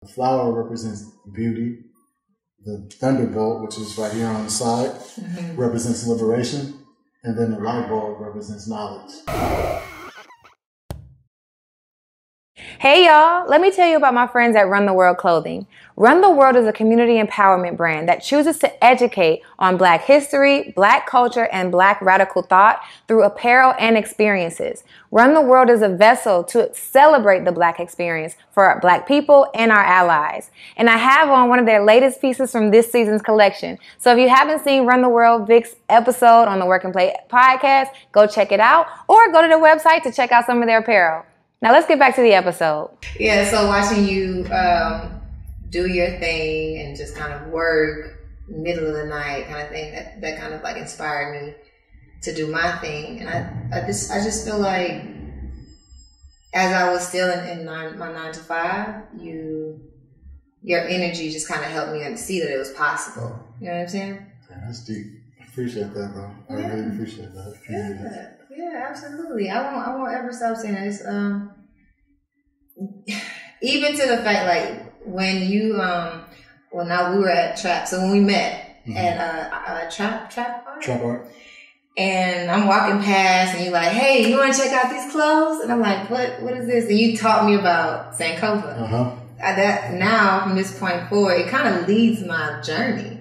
The flower represents beauty. The thunderbolt, which is right here on the side, represents liberation. And then the light bulb represents knowledge. Hey y'all, let me tell you about my friends at Run the World Clothing. Run the World is a community empowerment brand that chooses to educate on Black history, Black culture, and Black radical thought through apparel and experiences. Run the World is a vessel to celebrate the Black experience for our Black people and our allies. And I have on one of their latest pieces from this season's collection. So if you haven't seen Run the World Vic's episode on the Work and Play podcast, go check it out or go to their website to check out some of their apparel. Now let's get back to the episode. Yeah, so watching you do your thing and just kind of work middle of the night kind of thing, that kind of like inspired me to do my thing. And I just feel like as I was still in my 9 to 5, your energy just kind of helped me see that it was possible. You know what I'm saying? Yeah, that's deep. I appreciate that, bro. I really appreciate that. Yeah, absolutely. I won't ever stop saying this. Even to the fact, like when you now we were at Trap. So when we met at Trap Art, and I'm walking past, and you're like, "Hey, you want to check out these clothes?" And I'm like, "What is this?" And you taught me about Sankofa. That now from this point forward, it kind of leads my journey.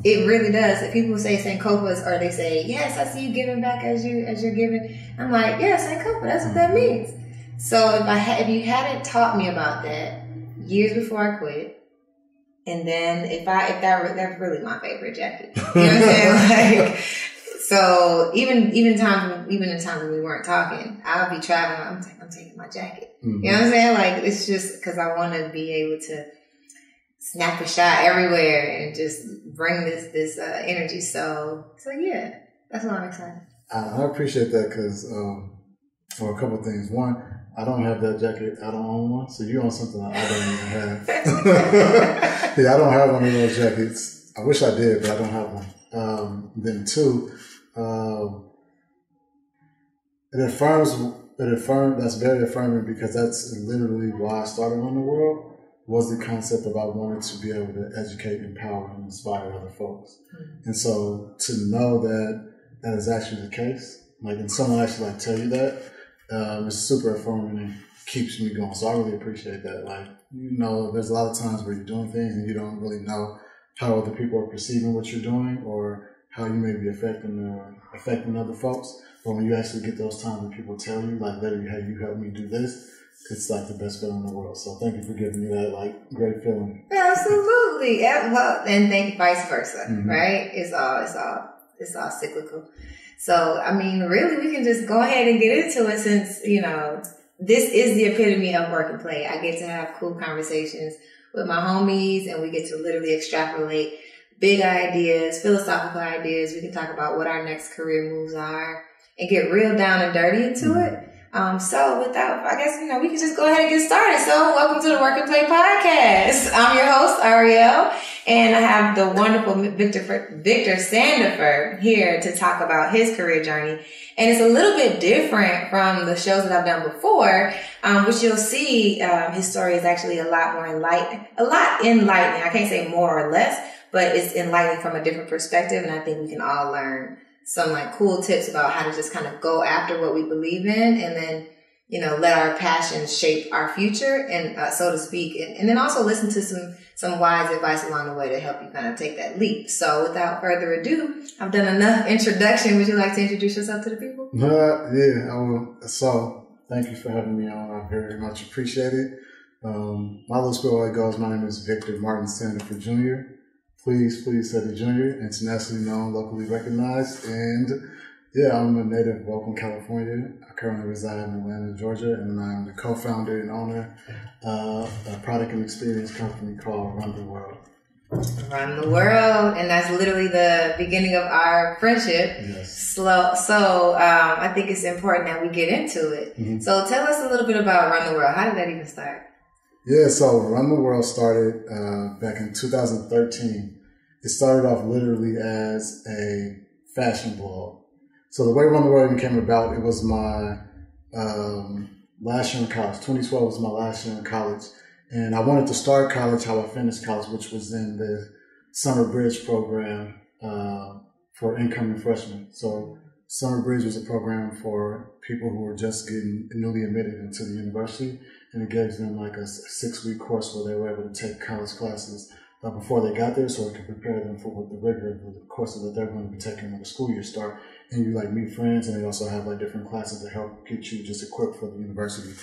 It really does. If people say Sankofa, or they say, "Yes, I see you giving back as you're giving," I'm like, "Yeah, Sankofa. That's what that means." So if you hadn't taught me about that years before I quit, and then that's really my favorite jacket. You know what I'm saying? Like, so even in times when we weren't talking, I'll be traveling. I'm taking my jacket. You know what I'm saying? Like, it's just because I want to be able to snap a shot everywhere and just bring this energy. So yeah, that's why I'm excited. I appreciate that because for a couple of things. One, I don't have that jacket. I don't own one. So you own something I don't even have. Yeah, I don't have one of those jackets. I wish I did, but I don't have one. Then two, that's very affirming because that's literally why I started Run the World, was the concept of I wanted to be able to educate, empower, and inspire other folks. And so to know that is actually the case, like, and someone actually like tell you that, it's super affirming and keeps me going. So I really appreciate that. Like, there's a lot of times where you're doing things and you don't really know how other people are perceiving what you're doing or how you may be affecting other folks. But when you actually get those times when people tell you, like, literally, "Hey, you helped me do this," it's like the best feeling in the world. So thank you for giving me that, like, great feeling. Absolutely. Yeah, well, and thank you, vice versa, right? It's all cyclical. So, I mean, really, we can just go ahead and get into it since, this is the epitome of work and play. I get to have cool conversations with my homies, and we get to literally extrapolate big ideas, philosophical ideas. We can talk about what our next career moves are and get real down and dirty into it. So without, I guess, we can just go ahead and get started. So welcome to the Work and Play podcast. I'm your host, Ariel, and I have the wonderful Victor Sandifer here to talk about his career journey. And it's a little bit different from the shows that I've done before, which you'll see, his story is actually a lot enlightening. I can't say more or less, but it's enlightening from a different perspective. And I think we can all learn some like cool tips about how to just kind of go after what we believe in, and then, let our passions shape our future, and so to speak, and then also listen to some wise advice along the way to help you kind of take that leap. So without further ado, I've done enough introduction. Would you like to introduce yourself to the people? Yeah, I will. So thank you for having me on. I very much appreciate it. My little spellway goes, my name is Victor Martin Sandifer Jr. Please say the Junior, internationally known, locally recognized. And yeah, I'm a native of Oakland, California. I currently reside in Atlanta, Georgia, and I'm the co-founder and owner of a product and experience company called Run the World. Run the World, and that's literally the beginning of our friendship. Yes. So I think it's important that we get into it. So tell us a little bit about Run the World. How did that even start? Yeah, so Run the World started back in 2013. It started off literally as a fashion blog. So the way Run the World even came about, it was my last year in college. 2012 was my last year in college. And I wanted to start college how I finished college, which was in the Summer Bridge program for incoming freshmen. So Summer Bridge was a program for people who were just getting newly admitted into the university, and it gave them like a 6-week course where they were able to take college classes before they got there, so it could prepare them for what the rigor of the courses that they're going to be taking when the school year start. And you like meet friends, and they also have like different classes to help get you just equipped for the university.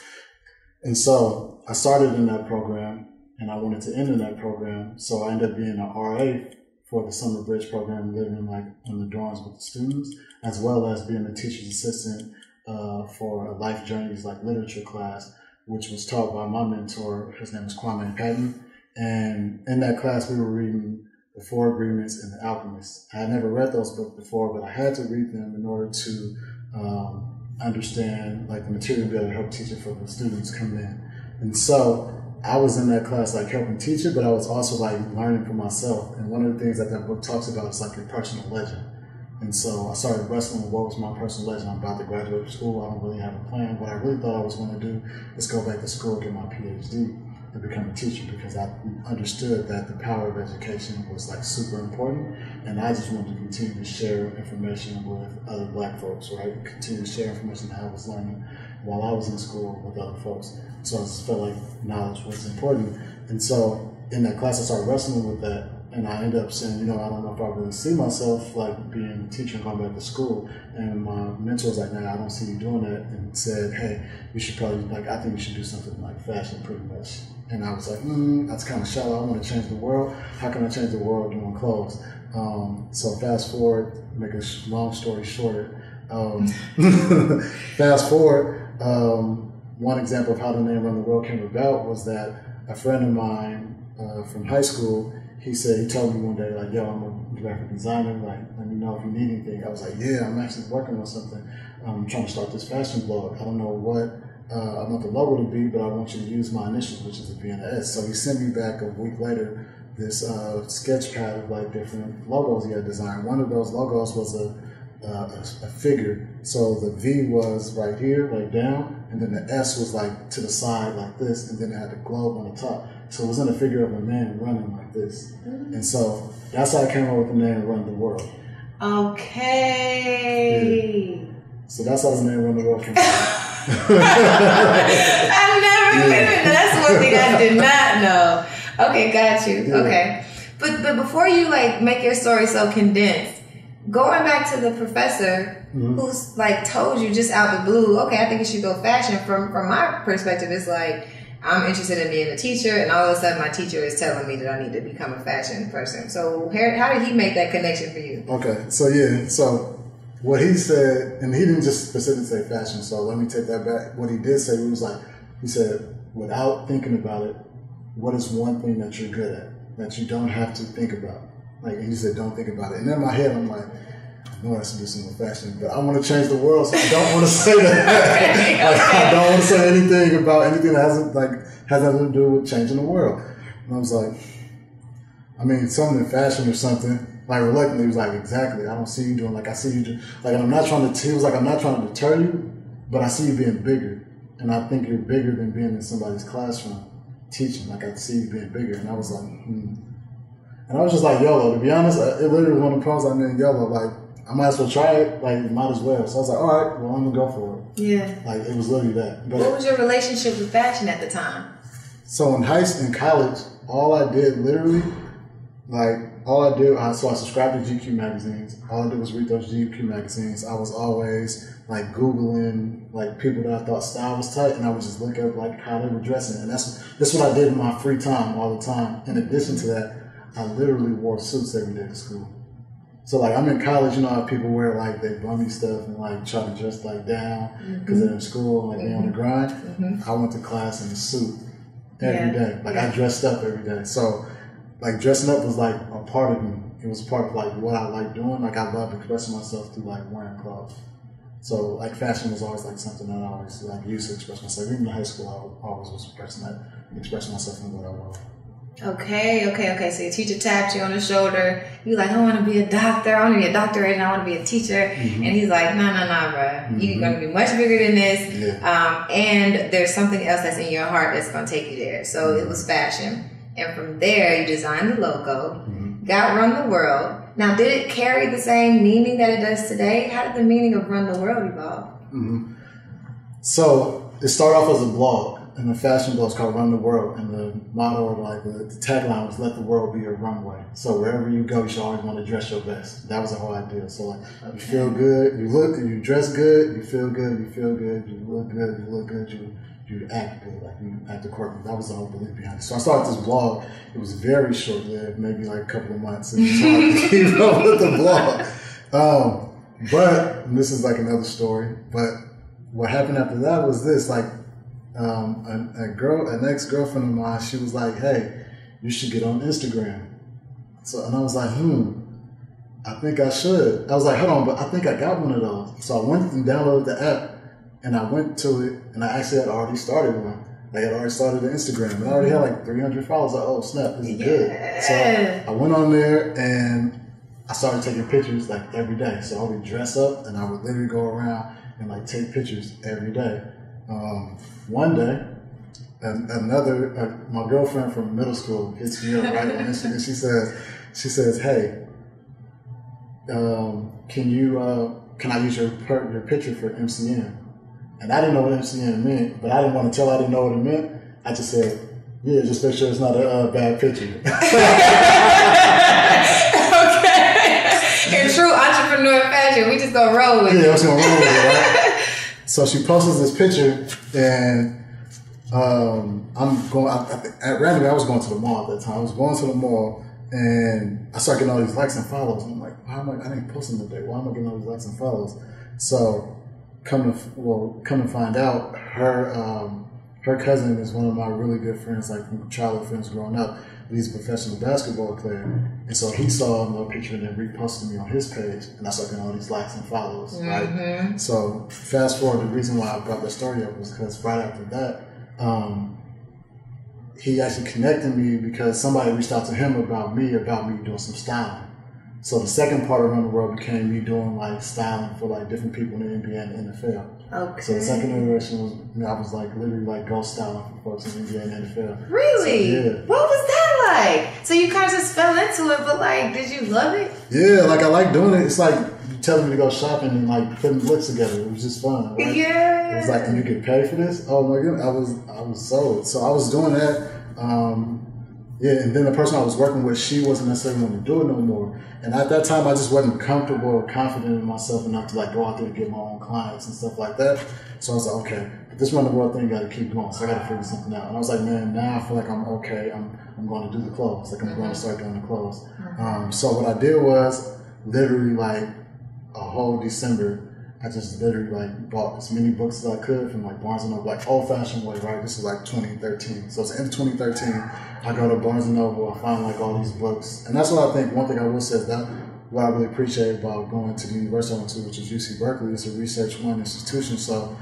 And so I started in that program, and I wanted to end in that program, so I ended up being an RA for the Summer Bridge program, living like in the dorms with the students, as well as being a teacher's assistant for a Life Journeys like literature class, which was taught by my mentor. His name is Kwame Patton. And in that class, we were reading The Four Agreements and The Alchemist. I had never read those books before, but I had to read them in order to understand like the material to be able to help teach it for the students coming in. And so I was in that class like helping teach it, but I was also like learning for myself. And one of the things that book talks about is like your personal legend. And so I started wrestling with what was my personal legend. I'm about to graduate from school. I don't really have a plan. What I really thought I was going to do is go back to school, get my PhD, and become a teacher, because I understood that the power of education was like super important, and I just wanted to continue to share information with other Black folks, right? Continue to share information that I was learning while I was in school with other folks. So I just felt like knowledge was important. And so in that class, I started wrestling with that, and I ended up saying, I don't know if I really see myself like being a teacher and going back to school. And my mentor was like, "Nah, I don't see you doing that," and said, "Hey, we should probably I think we should do something like fashion, pretty much." And I was like, that's kind of shallow. I want to change the world. How can I change the world doing clothes? So fast forward, make a long story shorter. Fast forward, one example of how the name Run the World came about was that a friend of mine from high school, he told me one day, like, "Yo, I'm a graphic designer. Like, let me know if you need anything." I was like, "Yeah, I'm actually working on something. I'm trying to start this fashion blog. I don't know what I want the logo to be, but I want you to use my initials, which is a B&S." So he sent me back a week later this sketch pad of like different logos he had designed. One of those logos was a figure. So the V was right here, like down, and then the S was like to the side like this, and then it had the globe on the top. So it was in a figure of a man running like this. And so that's how I came up with the name Run the World. Okay. Yeah. So that's how the name Run the World came about. I've never even, that's one thing I did not know. Okay, got you. Yeah. Okay. But before you like make your story so condensed, going back to the professor who's like told you just out the blue, okay, I think you should go fashion. From my perspective, it's like, I'm interested in being a teacher, and all of a sudden my teacher is telling me that I need to become a fashion person. So how did he make that connection for you? Okay, so what he said, and he didn't just specifically say fashion, so let me take that back. What he did say, he said, without thinking about it, what is one thing that you're good at, that you don't have to think about? Like, he said, don't think about it. And in my head, I'm like, I know I should do some more fashion, but I want to change the world, so I don't want to say that. I don't want to say anything about anything that has nothing to do with changing the world. And I was like, something in fashion or something. Like, reluctantly, he was like, exactly. I don't see you doing, I see you do, I'm not trying to, he was like, I'm not trying to deter you, but I see you being bigger. And I think you're bigger than being in somebody's classroom teaching. I see you being bigger. And I was like, And I was just like, YOLO. To be honest, it literally was one of the poems I made, YOLO. I might as well try it. Might as well. So I was like, all right, well, I'm going to go for it. Yeah. It was literally that. But what was your relationship with fashion at the time? So in college, all I did literally, so I subscribed to GQ magazines. All I did was read those GQ magazines. I was always Googling people that I thought style was tight, and I would just look at how they were dressing. And that's what I did in my free time all the time. In addition to that, I literally wore suits every day to school. So I'm in college, how people wear they bummy stuff and try to dress down because they're in school and they on the grind. I went to class in a suit every day. I dressed up every day. So dressing up was a part of me. It was part of what I like doing. I love expressing myself through wearing clothes. So fashion was always something that I always used to express myself. Even in high school, I always was expressing myself in what I wore. Okay. So your teacher tapped you on the shoulder. You like, I want to be a doctor. I want to be a doctorate and I want to be a teacher. And he's like, no, bro. You're going to be much bigger than this. Yeah. And there's something else that's in your heart that's going to take you there. So it was fashion. And from there, you designed the logo, got Run the World. Now, did it carry the same meaning that it does today? How did the meaning of Run the World evolve? So it started off as a blog. And the fashion blog is called Run the World, and the motto, or like the tagline was "Let the world be your runway." So wherever you go, you should always want to dress your best. That was the whole idea. So like, you feel good, you dress good, you feel good, you look good, you act good, like you act accordingly. That was the whole belief behind it. So I started this blog. It was very short-lived, maybe like a couple of months. It was hard to keep up with the blog. But this is like another story. But what happened after that was this, like. An ex-girlfriend of mine, she was like, hey, you should get on Instagram. And I was like, I think I should. I was like, hold on, but I think I got one of those. So I went and downloaded the app, and I went to it, and I actually had already started one. I had already started an Instagram, and I already had like 300 followers. Like, oh, snap, this is good. So I went on there, and I started taking pictures like every day. So I would dress up, and I would literally go around and like take pictures every day. One day, my girlfriend from middle school hits me up right on Instagram. She says, hey, can I use your picture for MCN? And I didn't know what MCN meant, but I didn't want to tell her I didn't know what it meant. I just said, yeah, just make sure it's not a bad picture. Okay. In true entrepreneur fashion, we just gonna roll with it. Yeah, I was gonna roll with it, right? So she posts this picture, and I'm going. Randomly, I was going to the mall at that time. I was going to the mall, and I started getting all these likes and follows. And I'm like, why am I didn't post them today? Why am I getting all these likes and follows? So, come to find out, her cousin is one of my really good friends, like from childhood friends growing up. He's a professional basketball player. And so he saw my picture and then reposted me on his page, and I started getting all these likes and follows, right? So fast forward, the reason why I brought that story up was because right after that, he actually connected me because somebody reached out to him about me doing some styling. So the second part of Run the World became me doing like styling for like different people in the NBA and the NFL. Okay. So the second iteration was, I was like literally like ghost styling for folks in the NBA and NFL. Really? So, yeah. What was that like? So you kind of just fell into it, but like, did you love it? Yeah, like I like doing it. It's like telling me to go shopping and like putting looks together. It was just fun. Right? Yeah. It was like, and you get paid for this? Oh my goodness, I was sold. So I was doing that. Yeah, and then the person I was working with, she wasn't necessarily going to do it no more. And at that time, I just wasn't comfortable or confident in myself enough to like go out there to get my own clients and stuff like that. So I was like, okay, but this Run the World thing got to keep going. So I got to figure something out. And I was like, man, now I feel like I'm okay. I'm going to do the clothes. Like I'm going to start doing the clothes. So what I did was literally like a whole December, I just literally like bought as many books as I could from like Barnes & Noble, like old fashioned way, right? This was like 2013. So it's in 2013. I go to Barnes & Noble, I find like all these books. And that's what I think, one thing I will say is that what I really appreciate about going to the university I went to, which is UC Berkeley, it's a research one institution. So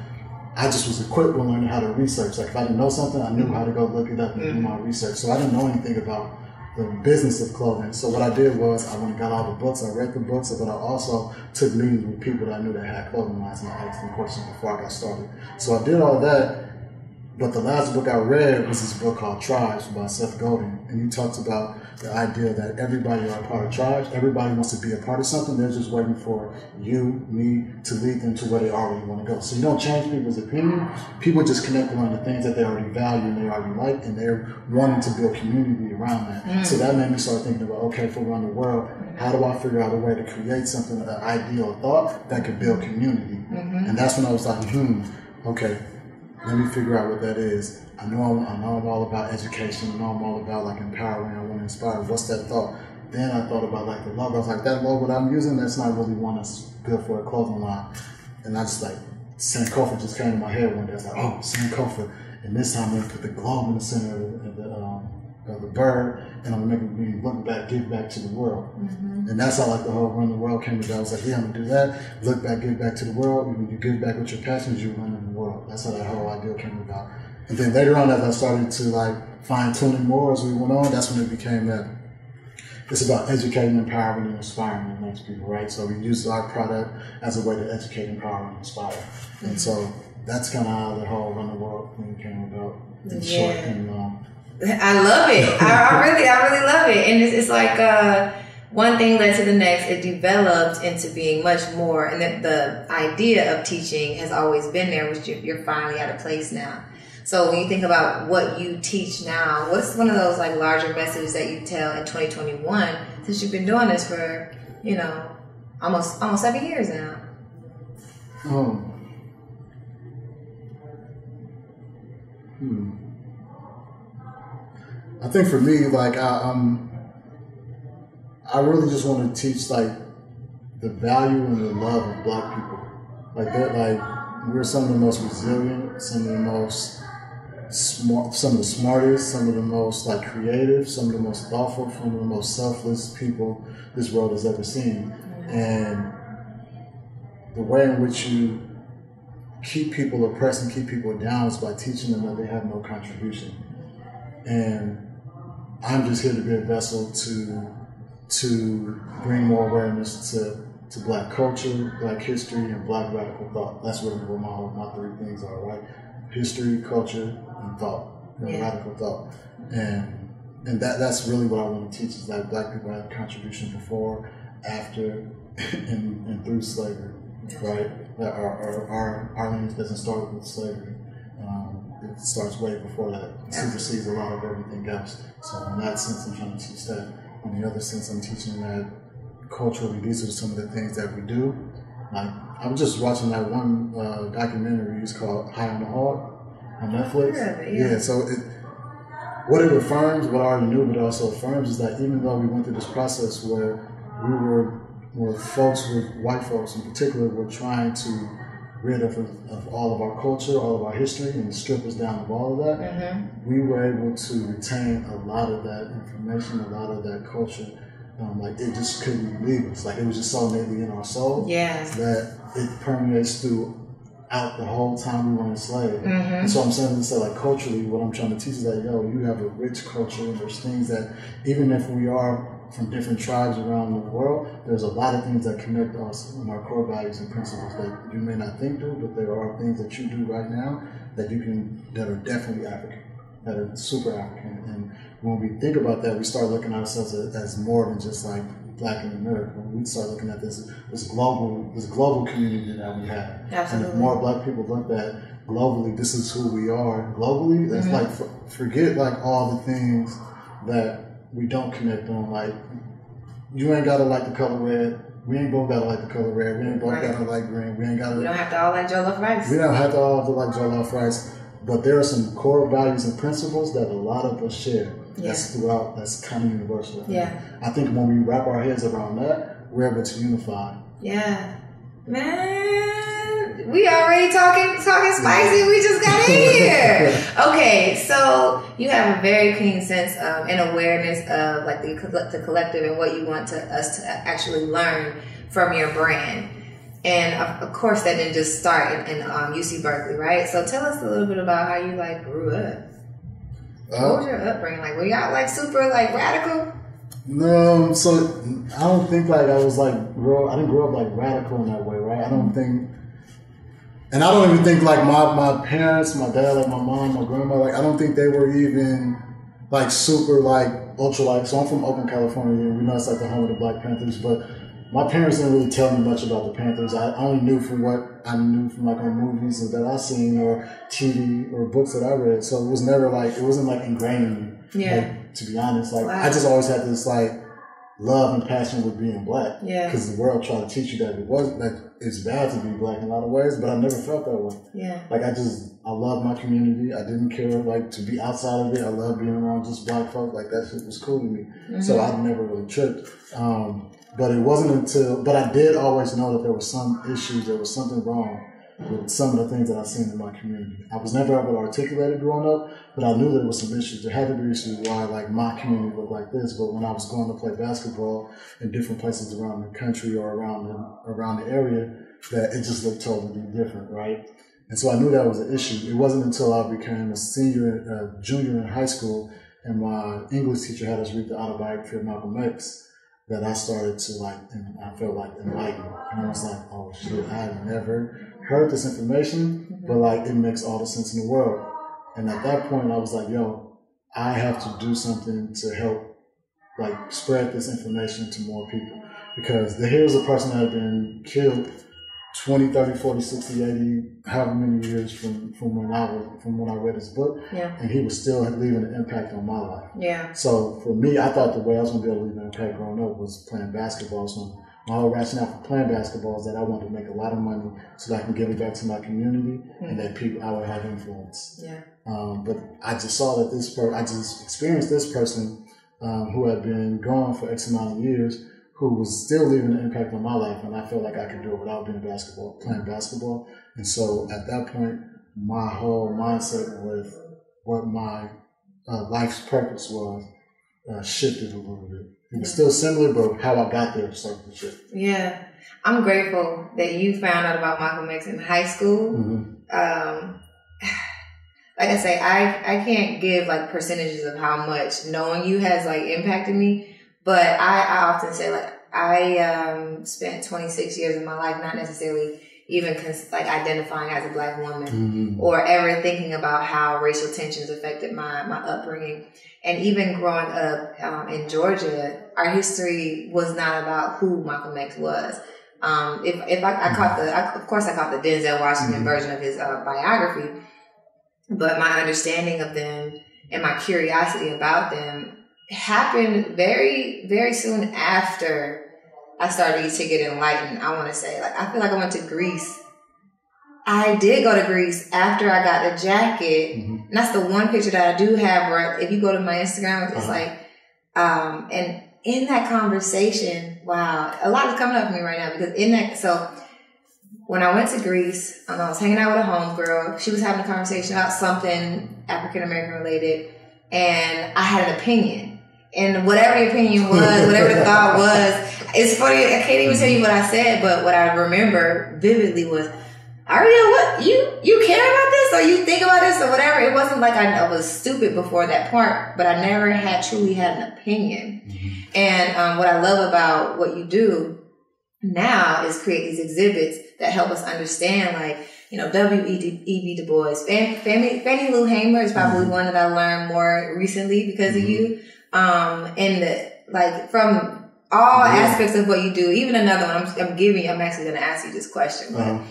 I just was equipped with learning how to research. Like if I didn't know something, I knew how to go look it up and do my research. So I didn't know anything about the business of clothing. So what I did was I went and got all the books, I read the books, but I also took meetings with people that I knew that had clothing lines and I asked them questions before I got started. So I did all that, but the last book I read was this book called Tribes by Seth Godin, and he talks about the idea that everybody are a part of tribes, everybody wants to be a part of something, they're just waiting for you, me, to lead them to where they already want to go. So you don't change people's opinion, people just connect on the things that they already value and they already like, and they're wanting to build community around that. So that made me start thinking about, okay, for Run the World, how do I figure out a way to create something, an ideal thought that could build community? And that's when I was like, okay, let me figure out what that is. I know I'm all about education. I know I'm all about like empowering. I want to inspire. What's that thought? Then I thought about like the logo. I was like, that logo that I'm using, that's not really one that's good for a clothing line. And I just like, Sankofa just came to my head one day. I was like, oh, Sankofa. And this time I'm going to put the globe in the center of the bird, and I'm going to make me look back, give back to the world. And that's how like the whole Run the World came about. I was like, yeah, I'm going to do that. Look back, give back to the world. When you give back with your passions, you run in the world. That's how that whole idea came about. And then later on, as I started to like fine tune it more as we went on, that's when it became that it's about educating, empowering, and inspiring the next people, right? So we use our product as a way to educate, empower, and inspire. And so that's kind of how the whole Run the World thing came about in short and long. I love it. I really love it. And it's like one thing led to the next. It developed into being much more. And the idea of teaching has always been there, which you're finally at a place now. So when you think about what you teach now, what's one of those like larger messages that you tell in 2021, since you've been doing this for, you know, almost 7 years now? I think for me, like I really just want to teach like the value and the love of Black people. Like that, like we're some of the most resilient, some of the most smart, some of the smartest, some of the most like creative, some of the most thoughtful, some of the most selfless people this world has ever seen. And the way in which you keep people oppressed and keep people down is by teaching them that they have no contribution. And I'm just here to be a vessel to bring more awareness to Black culture, Black history, and Black radical thought. That's really what my three things are, right? History, culture, and thought, radical thought. And that's really what I want to teach is that Black people had a contribution before, after, and through slavery, right? That our lineage doesn't start with slavery. It starts way before that. It supersedes a lot of everything else. So in that sense, I'm trying to teach that. In the other sense, I'm teaching that culturally, these are some of the things that we do. Like, I was just watching that one documentary. It's called High on the Hog on Netflix. Yeah, so what it affirms, what I already knew, but it also affirms is that even though we went through this process where folks, white folks in particular, were trying to rid of all of our culture, all of our history, and strip us down of all of that, we were able to retain a lot of that information, a lot of that culture. Like it just couldn't leave us. Like it was just so innately in our soul that it permeates throughout the whole time we were enslaved. And so I'm saying to say, like culturally, what I'm trying to teach is that you have a rich culture, and there's things that even if we are from different tribes around the world, there's a lot of things that connect us in our core values and principles that you may not think do, but there are things that you do right now that are definitely African, that are super African. And when we think about that, we start looking at ourselves as more than just like Black in America. We start looking at this global community that we have. Absolutely. And if more Black people look at globally, this is who we are globally. That's like forget like all the things that we don't connect on. Like you ain't gotta like the color red. We ain't both gotta like the color red. We ain't both gotta like green. We don't have to all like jollof rice. We don't have to all like jollof rice. But there are some core values and principles that a lot of us share. That's kind of universal. I think when we wrap our heads around that, we're able to unify. Man, we already talking spicy. We just got in here. Okay, so you have a very keen sense of and awareness of like the collective and what you want us to actually learn from your brand. And of course, that didn't just start in UC Berkeley, right? So tell us a little bit about how you like grew up. What was your upbringing like? Were y'all like super like radical? No, so I don't think like I was like I didn't grow up like radical in that way, right? I don't think, and I don't even think like my parents, my dad, like my mom, my grandma, like I don't think they were even like super like ultra like. So I'm from Oakland, California. We know it's like the home of the Black Panthers, but my parents didn't really tell me much about the Panthers. I only knew from what I knew from like on movies that I seen or TV or books that I read. So it was never like, it wasn't like ingrained in me. Like, to be honest, like I just always had this like love and passion with being Black. Because the world tried to teach you that it wasn't, like it's bad to be Black in a lot of ways, but I never felt that way. Like I love my community. I didn't care like to be outside of it. I love being around just Black folk. Like that shit was cool to me. So I never really tripped. But it wasn't but I did always know that there were some issues, there was something wrong with some of the things that I seen in my community. I was never able to articulate it growing up, but I knew there was some issues. There had to be issues why like my community looked like this, but when I was going to play basketball in different places around the country or around the area, that it just looked totally different, right? And so I knew that was an issue. It wasn't until I became a junior in high school, and my English teacher had us read the autobiography of Malcolm X, that I started to and I felt like enlightened. And I was like, oh shit, I had never heard this information, but it makes all the sense in the world. And at that point, I was like, yo, I have to do something to help spread this information to more people. Because here's a person that had been killed 20, 30, 40, 60, 80, however many years from when I read his book. Yeah. And he was still leaving an impact on my life. Yeah. So for me, I thought the way I was going to be able to leave an impact growing up was playing basketball. So my whole rationale for playing basketball is that I wanted to make a lot of money so that I can give it back to my community and that I would have influence. Yeah. But I just saw that I just experienced this person who had been gone for X amount of years, who was still leaving an impact on my life, and I felt like I could do it without playing basketball. And so at that point, my whole mindset with what my life's purpose was shifted a little bit. It was still similar, but how I got there started to shift. Yeah. I'm grateful that you found out about Malcolm X in high school. Mm-hmm. Like I say, I can't give percentages of how much knowing you has impacted me. But I often say, I spent 26 years of my life not necessarily even identifying as a Black woman or ever thinking about how racial tensions affected my upbringing. And even growing up in Georgia, our history was not about who Malcolm X was. If I caught of course I caught the Denzel Washington version of his biography, but my understanding of them and my curiosity about them happened very, very soon after I started to get enlightened. I want to say, I feel like I went to Greece. I did go to Greece after I got the jacket. And that's the one picture that I do have where if you go to my Instagram, it's and in that conversation, wow, a lot is coming up for me right now because so when I went to Greece, I was hanging out with a homegirl. She was having a conversation about something African-American related, and I had an opinion. And whatever the opinion was, whatever the thought was, it's funny, I can't even tell you what I said, but what I remember vividly was, Aria, what, you care about this, or you think about this, or whatever. It wasn't like I was stupid before that part, but I never truly had an opinion. And what I love about what you do now is create these exhibits that help us understand, W.E.B. Du Bois. Fannie Lou Hamer is probably one that I learned more recently because of you. And from all aspects of what you do, even another one, I'm actually going to ask you this question, but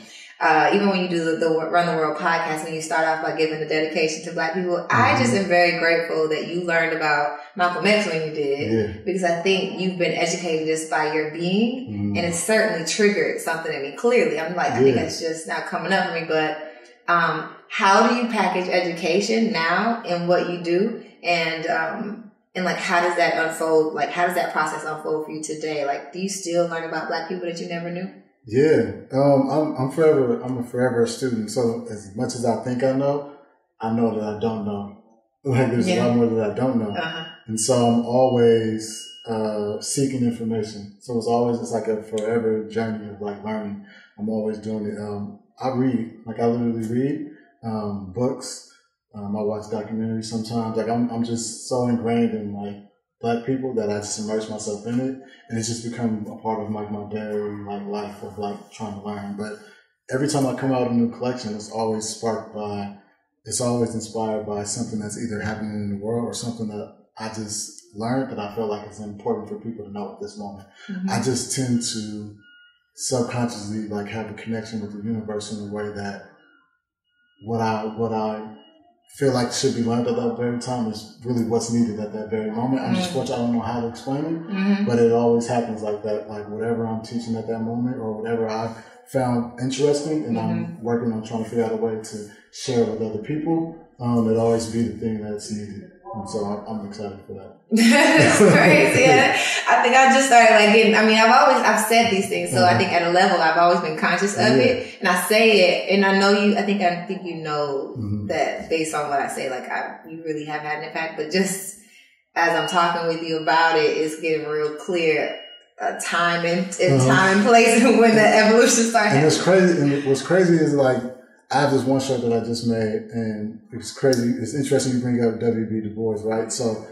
even when you do the Run the World podcast and you start off by giving the dedication to Black people, I just am very grateful that you learned about Malcolm X when you did, because I think you've been educated just by your being, and it's certainly triggered something in me. Clearly, I'm I think it's just now coming up for me, but how do you package education now in what you do, and how does that unfold? How does that process unfold for you today? Do you still learn about Black people that you never knew? Yeah. I'm a forever student. So as much as I think I know that I don't know. There's a lot more that I don't know. And so I'm always seeking information. So it's like a forever journey of learning. I'm always doing it. I read, I literally read books. I watch documentaries sometimes. I'm just so ingrained in Black people that I just immerse myself in it, and it's just become a part of my daily life of trying to learn. But every time I come out with a new collection, it's always inspired by something that's either happening in the world or something that I just learned that I feel like it's important for people to know at this moment. I just tend to subconsciously have a connection with the universe in a way that what I feel like should be learned at that very time is really what's needed at that very moment. I'm just fortunate, I don't know how to explain it, but it always happens like that. Whatever I'm teaching at that moment or whatever I've found interesting and I'm working on trying to figure out a way to share with other people, it'll always be the thing that's needed. And so I'm excited for that. That's crazy. I think I just started getting, I've said these things. So I think at a level I've always been conscious of it, and I say it, and I know I think you know that based on what I say, you really have had an impact, but just as I'm talking with you about it, it's getting real clear. Time and place and when the evolution started. And what's crazy is I have this one shirt that I just made, and it's crazy. It's interesting you bring up W.B. Du Bois, right? So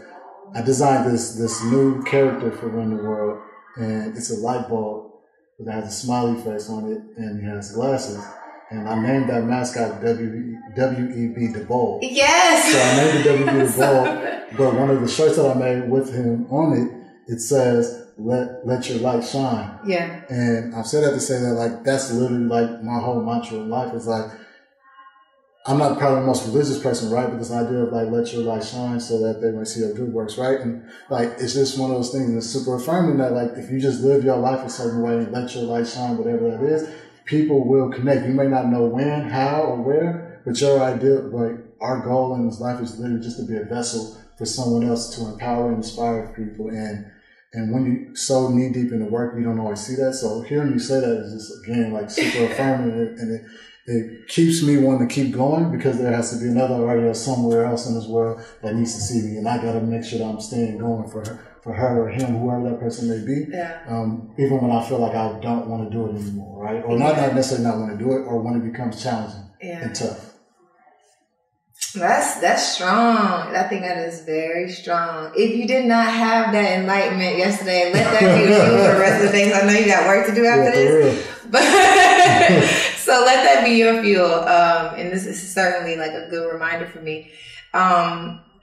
I designed this new character for Run the World, and it's a light bulb that has a smiley face on it, and he has glasses. And I named that mascot W.E.B. Du Bois. Yes! So I named it W.B. Du Bois, but one of the shirts that I made with him on it, it says, let your light shine. Yeah. And I've said that to say that, like, that's literally, like, my whole mantra in life is, like, I'm not probably the most religious person, right? But this idea of, like, let your light shine so that they may see your good works, right? And, like, it's just one of those things that's super affirming that, like, if you just live your life a certain way and let your light shine, whatever that is, people will connect. You may not know when, how, or where, but your idea, like, our goal in this life is literally just to be a vessel for someone else to empower and inspire people. And when you so knee deep in the work, you don't always see that. So hearing you say that is just, again, like, super affirming, and it keeps me wanting to keep going, because there has to be another writer somewhere else in this world that needs to see me, and I got to make sure that I'm staying going for her or him, whoever that person may be. Yeah. Even when I feel like I don't want to do it anymore, right? Or not necessarily not want to do it, or when it becomes challenging and tough. That's strong. I think that is very strong. If you did not have that enlightenment yesterday, let that be the fuel for the rest of the day. I know you got work to do after this, but so let that be your fuel. And this is certainly like a good reminder for me.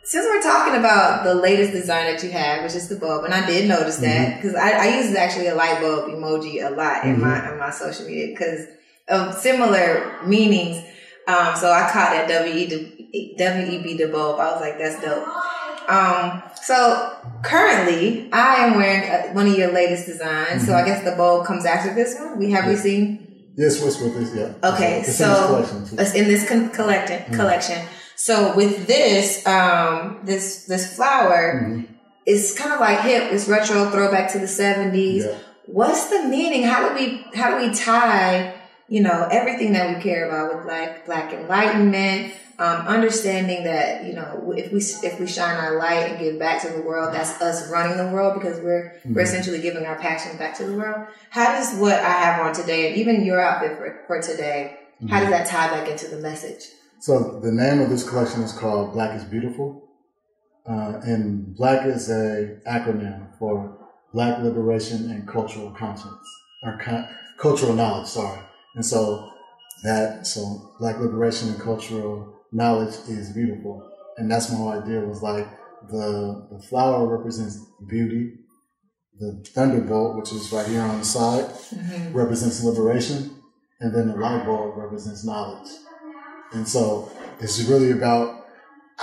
Since we're talking about the latest design that you have, which is the bulb, and I did notice that, because I use actually a light bulb emoji a lot in my social media because of similar meanings. So I caught that W.E.B. Du Bois. I was like, that's dope. So currently I am wearing one of your latest designs. So I guess the bulb comes after this one. We seen? Yes, with this, yeah. Okay, it's so it's in this collection. So with this, this flower is kind of like hip. It's retro, throwback to the 70s. Yeah. What's the meaning? How do we tie, everything that we care about with Black enlightenment, understanding that, if we shine our light and give back to the world, that's us running the world, because we're essentially giving our passion back to the world. How does what I have on today, and even your outfit for today, how does that tie back into the message? So the name of this collection is called Black is Beautiful. And Black is a acronym for Black Liberation and Cultural Conscience, or Cultural Knowledge, sorry. And so Black Liberation and Cultural Knowledge is beautiful. And that's my whole idea, was like the flower represents beauty. The thunderbolt, which is right here on the side, represents liberation. And then the light bulb represents knowledge. And so it's really about,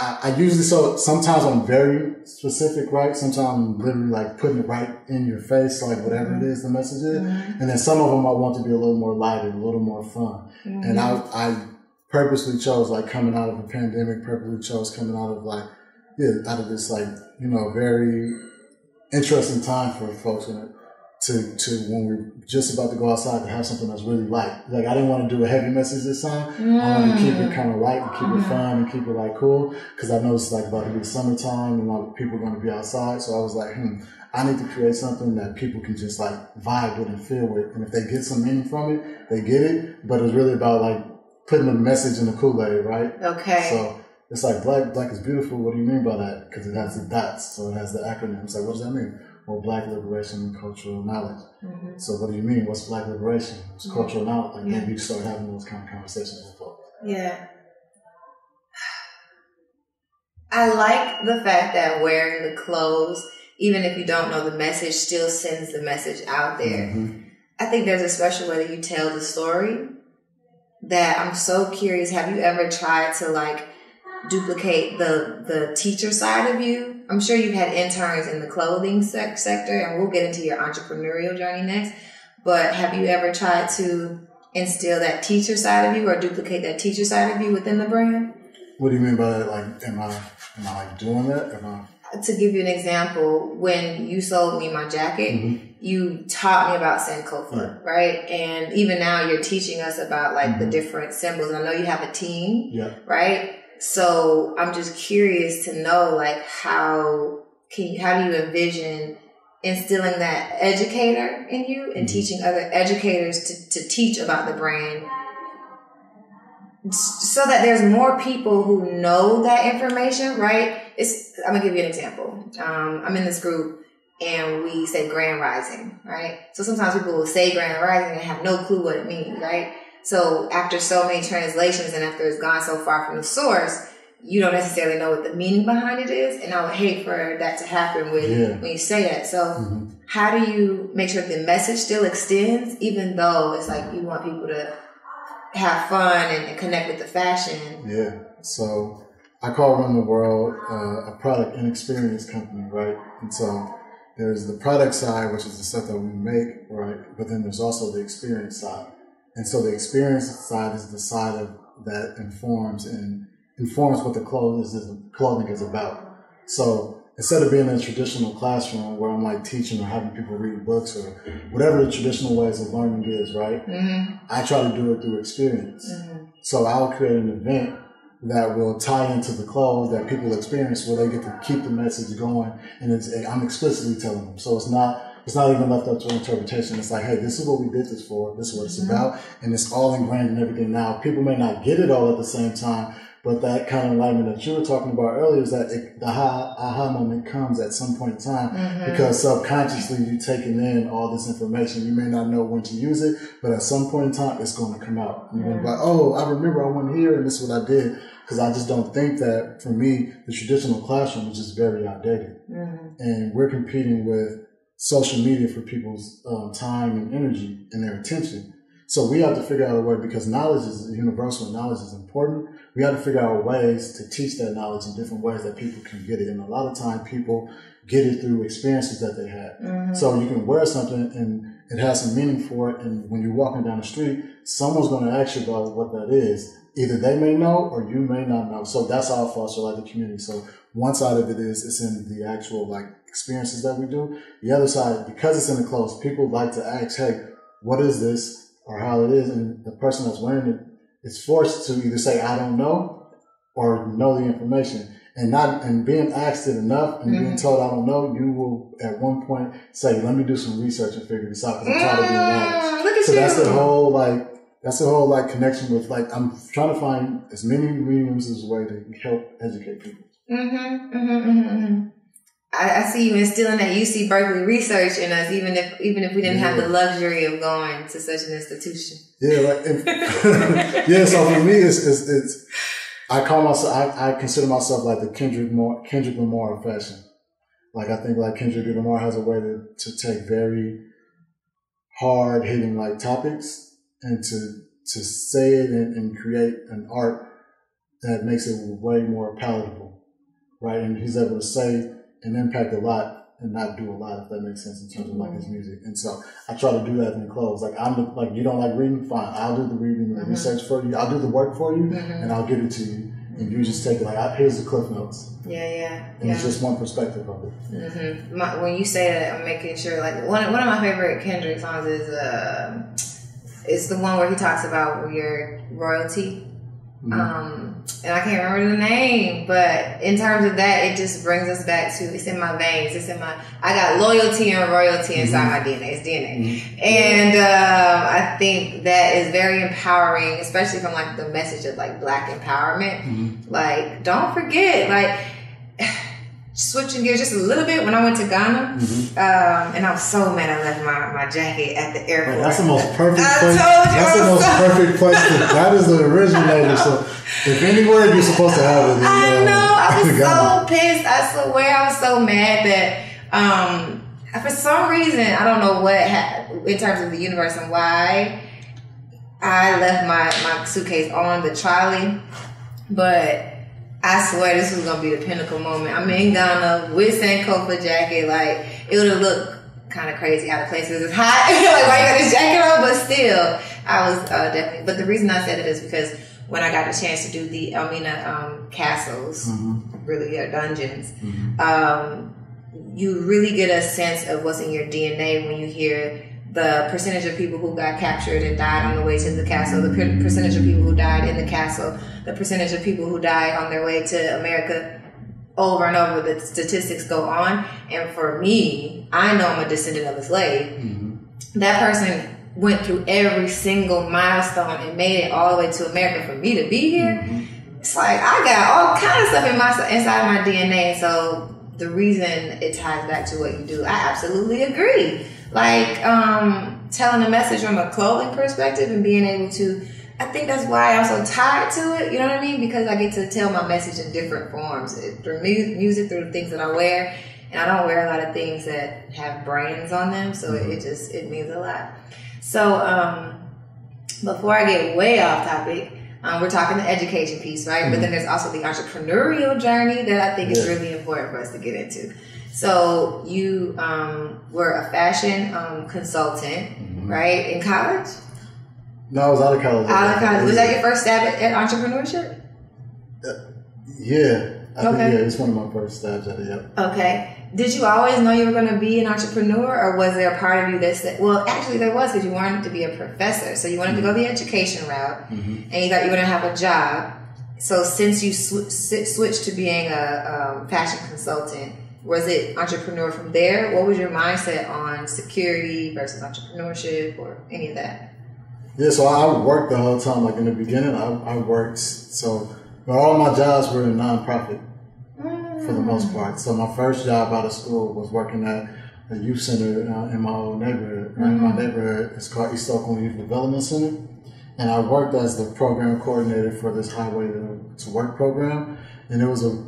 I usually, so sometimes I'm very specific, right? Sometimes I'm literally like putting it right in your face, like whatever it is the message is. And then some of them I want to be a little more lighter, a little more fun. And I purposely chose, like, coming out of a pandemic, purposely chose coming out of out of this, like, very interesting time for folks in it. To when we're just about to go outside, to have something that's really light. Like, I didn't want to do a heavy message this time. I wanted to keep it kind of light and keep it fun and keep it like cool, because I know it's like about to be summertime and a lot of people are going to be outside. So I was like, I need to create something that people can just like vibe with and feel with. And if they get some meaning from it, they get it. But it's really about like putting the message in the Kool-Aid, right? Okay. So it's like Black is beautiful. What do you mean by that? Because it has the dots, so it has the acronym. It's like, what does that mean? Well, Black liberation and cultural knowledge. So what do you mean? What's Black liberation? What's cultural knowledge? Like, maybe you start having those kind of conversations with folks. Yeah. I like the fact that wearing the clothes, even if you don't know the message, still sends the message out there. I think there's a special way that you tell the story that I'm so curious. Have you ever tried to like duplicate the teacher side of you? I'm sure you've had interns in the clothing sector, and we'll get into your entrepreneurial journey next. But have you ever tried to instill that teacher side of you, or duplicate that teacher side of you within the brand? What do you mean by that? Like, am I like doing that? To give you an example, when you sold me my jacket, you taught me about Sankofa, right? And even now you're teaching us about like the different symbols. And I know you have a team, right? So I'm just curious to know, like, how do you envision instilling that educator in you and teaching other educators to teach about the brand? so that there's more people who know that information, right? I'm gonna give you an example. I'm in this group and we say Grand Rising, right? So sometimes people will say Grand Rising and have no clue what it means, right? So after so many translations and after it's gone so far from the source, you don't necessarily know what the meaning behind it is. And I would hate for that to happen when you say that. So how do you make sure the message still extends, even though it's like you want people to have fun and connect with the fashion? Yeah. So I call Run the World a product and experience company, right? And so there's the product side, which is the stuff that we make, right? But then there's also the experience side. And so the experience side is the side of that informs what the clothing is about. So instead of being in a traditional classroom where I'm like teaching or having people read books or whatever the traditional ways of learning is, right? I try to do it through experience. So I'll create an event that will tie into the clothes that people experience where they get to keep the message going. And I'm explicitly telling them. So it's not even left up to interpretation. It's like, hey, this is what we did this for. This is what it's about. And it's all ingrained in everything. Now, people may not get it all at the same time, but that kind of enlightenment that you were talking about earlier is that the aha moment comes at some point in time because subconsciously you're taking in all this information. You may not know when to use it, but at some point in time, it's going to come out. You're going to be like, oh, I remember I went here and this is what I did. Because I just don't think that, for me, the traditional classroom is just very outdated. And we're competing with social media for people's time and energy and their attention. So we have to figure out a way, because knowledge is universal and knowledge is important. We have to figure out ways to teach that knowledge in different ways that people can get it. And a lot of time people get it through experiences that they had. So you can wear something and it has some meaning for it. And when you're walking down the street, someone's going to ask you about what that is. Either they may know or you may not know. So that's how I foster like the community. So one side of it is it's in the actual like experiences that we do. The other side, because it's in the clothes, people like to ask, hey, what is this? Or how it is, and the person that's wearing it is forced to either say I don't know or know the information, and being asked it enough and being told I don't know, you will at one point say, let me do some research and figure this out because I'm tired of being honest. So that's the whole like connection with like I'm trying to find as many mediums as a way to help educate people. I see you instilling that UC Berkeley research in us, even if we didn't have the luxury of going to such an institution. Yeah, like so for me, it's I consider myself like the Kendrick Lamar of fashion. Like I think like Kendrick Lamar has a way to take very hard hitting like topics and to say it and create an art that makes it way more palatable, right? And he's able to say and impact a lot and not do a lot, if that makes sense in terms of like his music. And so I try to do that in clothes. Like like you don't like reading, fine. I'll do the reading and research for you. I'll do the work for you and I'll give it to you. And you just take it like, here's the Cliff Notes. And it's just one perspective of it. When you say that, I'm making sure like one of my favorite Kendrick songs is the one where he talks about your royalty. And I can't remember the name, but in terms of that, it just brings us back to, it's in my veins. I got loyalty and royalty inside my DNA. It's DNA. And, I think that is very empowering, especially from like the message of like Black empowerment. Like, don't forget, like, switching gears just a little bit, when I went to Ghana, and I was so mad I left my jacket at the airport. That's the most perfect place. That's the most perfect place. That is the originator. So if anywhere you're supposed to have it, I know. I was so pissed. I swear I was so mad that for some reason, I don't know what happened in terms of the universe and why I left my suitcase on the trolley, but I swear this was gonna be the pinnacle moment. I'm in Ghana with Sankofa jacket. Like, it would have looked kind of crazy out of place because it's hot. Like, why you got this jacket on? But still, I was definitely. But the reason I said it is because when I got a chance to do the Elmina castles, really dungeons, you really get a sense of what's in your DNA when you hear the percentage of people who got captured and died on the way to the castle, the percentage of people who died in the castle, the percentage of people who died on their way to America. Over and over, the statistics go on. And for me, I know I'm a descendant of a slave. That person went through every single milestone and made it all the way to America for me to be here. It's like I got all kinds of stuff inside my DNA. So the reason it ties back to what you do, I absolutely agree. Like telling a message from a clothing perspective and being able to, I think that's why I'm so tied to it. You know what I mean? Because I get to tell my message in different forms through music, through the things that I wear. And I don't wear a lot of things that have brands on them, so it means a lot. So before I get way off topic, we're talking the education piece, right? But then there's also the entrepreneurial journey that I think is really important for us to get into. So you were a fashion consultant, right, in college? No, I was out of college. Out of college. Was that your first stab at entrepreneurship? Yeah. I think, it's one of my first stabs at it, yeah. Okay. Did you always know you were going to be an entrepreneur, or was there a part of you that said, well, actually there was, because you wanted to be a professor. So you wanted to go the education route, and you thought you were going to have a job. So since you switched to being a fashion consultant, was it entrepreneur from there? What was your mindset on security versus entrepreneurship or any of that? Yeah, so I worked the whole time. Like in the beginning, I worked, so all my jobs were in nonprofit. For the most part. So my first job out of school was working at a youth center in my old neighborhood. Right? My neighborhood is called East Oakland Youth Development Center. And I worked as the program coordinator for this Highway to Work program. And it was a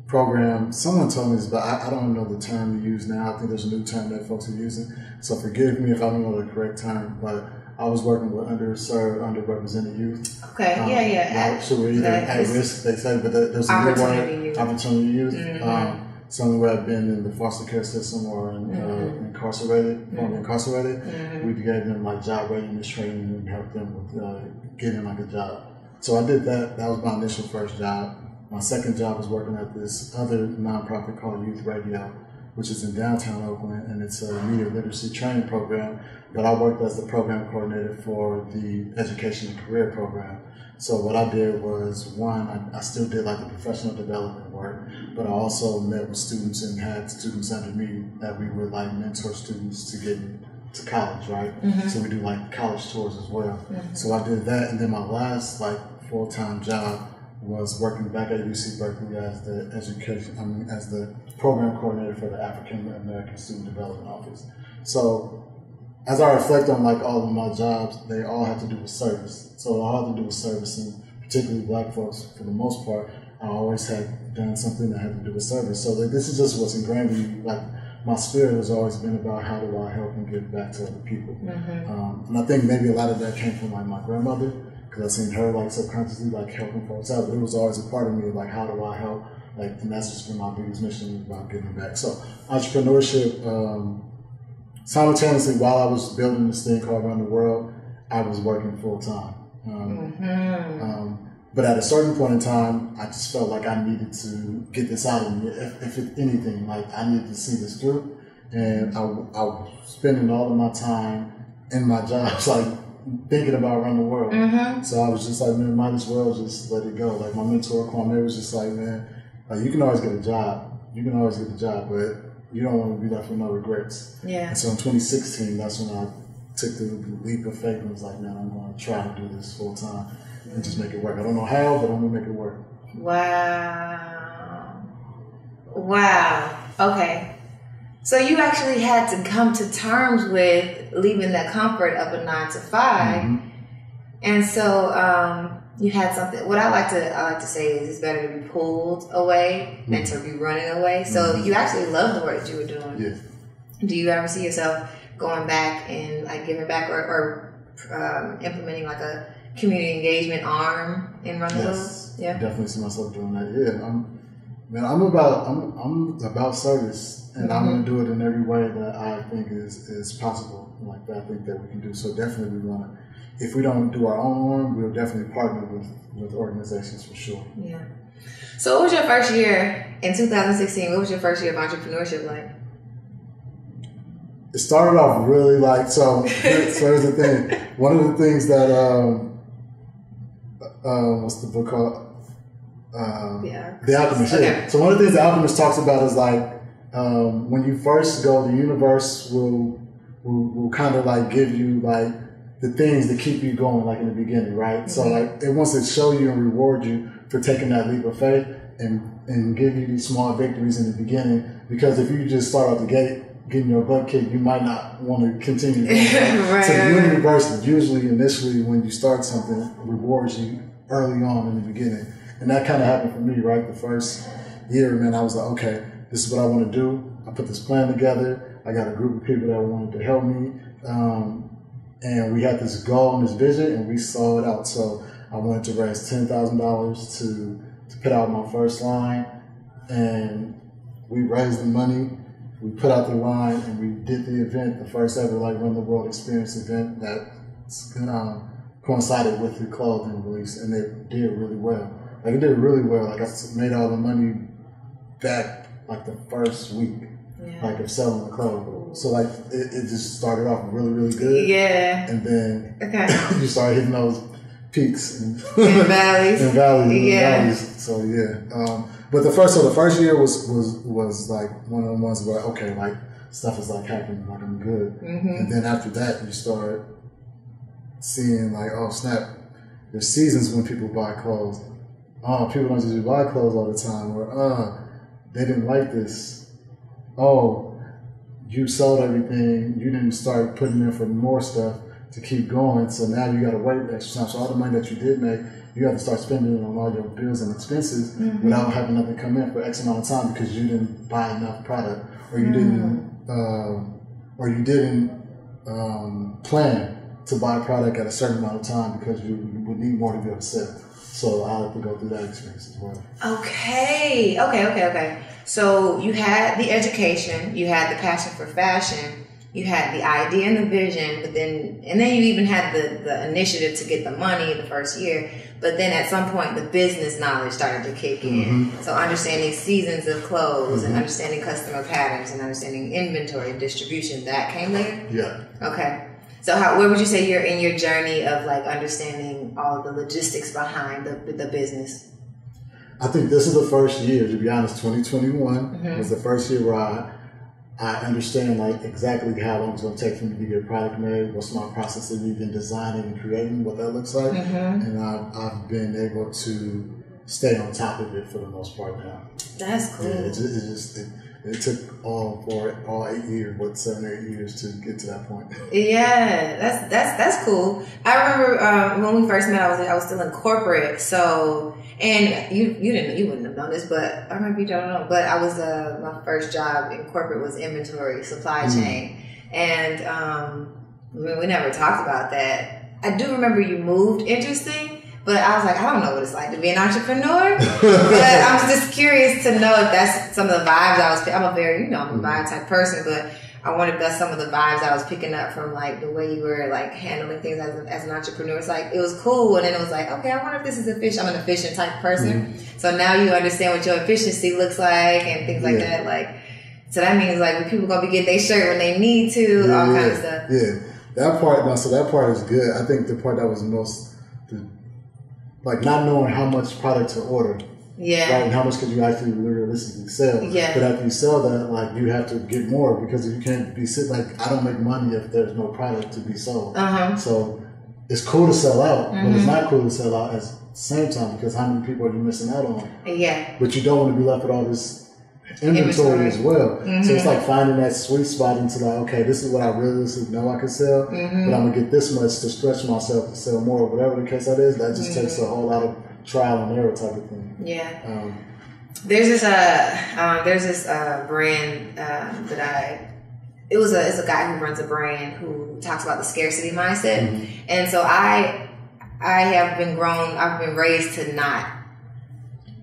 program, someone told me this, but I don't know the term you use now. I think there's a new term that folks are using. So forgive me if I don't know the correct term, but I was working with underserved, underrepresented youth. Okay, yeah. So we're either at risk, they say, but there's a new word, opportunity youth. Some where I've been in the foster care system or incarcerated, we gave them like job readiness training and helped them with getting like a job. So I did that. That was my initial first job. My second job was working at this other nonprofit called Youth Radio, which is in downtown Oakland, and it's a media literacy training program. But I worked as the program coordinator for the education and career program. So what I did was, one, I still did like the professional development work, but I also met with students and had students under me that we would like mentor students to get to college, right? So we do like college tours as well. So I did that, and then my last like full-time job was working back at UC Berkeley as the as the program coordinator for the African American Student Development Office. So as I reflect on like all of my jobs, they all have to do with service. So all had to do with servicing, particularly Black folks. For the most part, I always had done something that had to do with service. So like, this is just what's ingrained in me. Like my spirit has always been about how do I help and give back to other people. And I think maybe a lot of that came from like my grandmother, because I seen her like subconsciously like helping folks out. But it was always a part of me like how do I help? Like, and that's just been my biggest mission about giving back. So entrepreneurship. Simultaneously, while I was building this thing called Run the World, I was working full time. But at a certain point in time, I just felt like I needed to get this out of me. If anything, like I needed to see this through. And I was spending all of my time in my jobs, like thinking about Run the World. So I was just like, man, might as well just let it go. Like my mentor, Kwame, was just like, man, like, you can always get a job. You can always get a job, but you don't want to be left with no regrets. And so in 2016, that's when I took the leap of faith and was like, man, I'm going to try to do this full time and just make it work. I don't know how, but I'm going to make it work. Wow. Okay. So you actually had to come to terms with leaving the comfort of a 9 to 5. And so you had something. What I like to say is it's better to be pulled away than to be running away. So you actually love the work that you were doing. Do you ever see yourself going back and like giving back or implementing like a community engagement arm in Run the World? I definitely see myself doing that. I'm about service, and I'm going to do it in every way that I think is possible. Like that, I think that we can do. So definitely, we want to. If we don't do our own arm, we'll definitely partner with organizations for sure. So what was your first year in 2016? What was your first year of entrepreneurship like? It started off really like, so here's the thing. One of the things that, what's the book called? The Alchemist. Okay. So one of the things The Alchemist talks about is like, when you first go, the universe will will kind of like give you like the things that keep you going, like in the beginning, right? Mm-hmm. So like it wants to show you and reward you for taking that leap of faith and give you these small victories in the beginning. Because if you just start out the gate getting your butt kicked, you might not want to continue. Right? So the universe usually initially when you start something rewards you early on in the beginning, and that kind of happened for me, right? The first year, man, I was like, okay, this is what I want to do. I put this plan together. I got a group of people that wanted to help me. And we had this goal and this vision, and we saw it out. So I wanted to raise $10,000 to put out my first line. And we raised the money. We put out the line, and we did the event, the first ever like Run the World Experience event that coincided with the clothing release, and it did really well. Like it did really well. Like I made all the money back like the first week, like of selling the clothes. So like it just started off really, really good. Yeah. And then you start hitting those peaks and valleys. and valleys. So yeah. But the first year was like one of the ones where okay, like stuff is like happening, like I'm good. Mm-hmm. And then after that you start seeing like, oh snap, there's seasons when people buy clothes. Oh, people don't just buy clothes all the time. Or they didn't like this. Oh, you sold everything. You didn't start putting in for more stuff to keep going. So now you got to wait extra time. So all the money that you did make, you have to start spending it on all your bills and expenses without having nothing come in for X amount of time because you didn't buy enough product, or you didn't plan to buy product at a certain amount of time because you would need more to be able to sell. So I have to go through that experience as well. Okay. So you had the education, you had the passion for fashion, you had the idea and the vision, and then you even had the initiative to get the money the first year. But then at some point, the business knowledge started to kick in. Mm-hmm. So understanding seasons of clothes and understanding customer patterns and understanding inventory and distribution, that came later? Yeah. Okay. So where would you say you're in your journey of like understanding all of the logistics behind the business? I think this is the first year, to be honest, 2021 was the first year where I understand like exactly how long it's going to take for me to get a product made, what's my process of even designing and creating, what that looks like. And I've been able to stay on top of it for the most part now. That's cool. Yeah, it took all 8 years, 7 or 8 years to get to that point. Yeah, that's cool. I remember when we first met, I was still in corporate. So, and you wouldn't have known this, but I maybe you don't know. But I was my first job in corporate was inventory, supply chain, and we never talked about that. I do remember you moved interesting. But I was like, I don't know what it's like to be an entrepreneur. But I was just curious to know if that's some of the vibes I was. I'm a very, I'm a vibe type person, but I wonder if that's some of the vibes I was picking up from like the way you were like handling things as an entrepreneur. It's like it was cool, and then it was like, okay, I wonder if this is efficient. I'm an efficient type person, so now you understand what your efficiency looks like and things like that. Like, so that means like when people gonna be getting their shirt when they need to, all kind of stuff. Yeah, that part. So that part is good. I think the part that was most. Like not knowing how much product to order, right? And how much could you actually realistically sell? Yeah. But after you sell that, like you have to get more because you can't be like I don't make money if there's no product to be sold. So it's cool to sell out, but it's not cool to sell out at the same time because how many people are you missing out on? Yeah. But you don't want to be left with all this inventory as well. So it's like finding that sweet spot into like, okay, this is what I really know I can sell, but I'm gonna get this much to stretch myself to sell more, or whatever the case that is. That just takes a whole lot of trial and error type of thing. Yeah. There's this brand that it's a guy who runs a brand who talks about the scarcity mindset, and so I've been raised to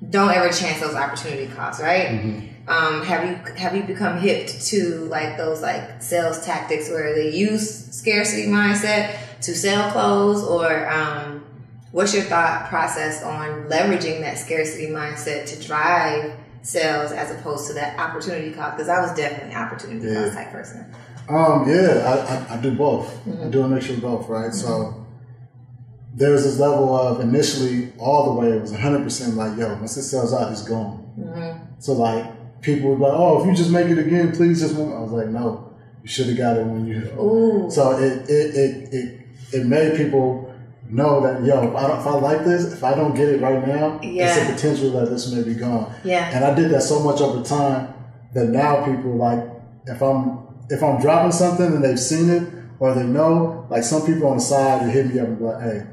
don't ever chance those opportunity costs, right? Have you become hip to like those like sales tactics where they use scarcity mindset to sell clothes, or what's your thought process on leveraging that scarcity mindset to drive sales as opposed to that opportunity cost? Because I was definitely an opportunity cost type person. I do both. I do a mixture of both, right? So there's this level of initially all the way it was 100% like, yo, once it sells out, it's gone. So like people were like, oh, if you just make it again, please just move. I was like, no, You should have got it when you. Ooh. So it made people know that, yo, if I like this, if I don't get it right now, it's a potential that this may be gone. Yeah. And I did that so much over time that now people, like, if I'm dropping something and they've seen it or they know, like, some people on the side will hit me up and be like, hey,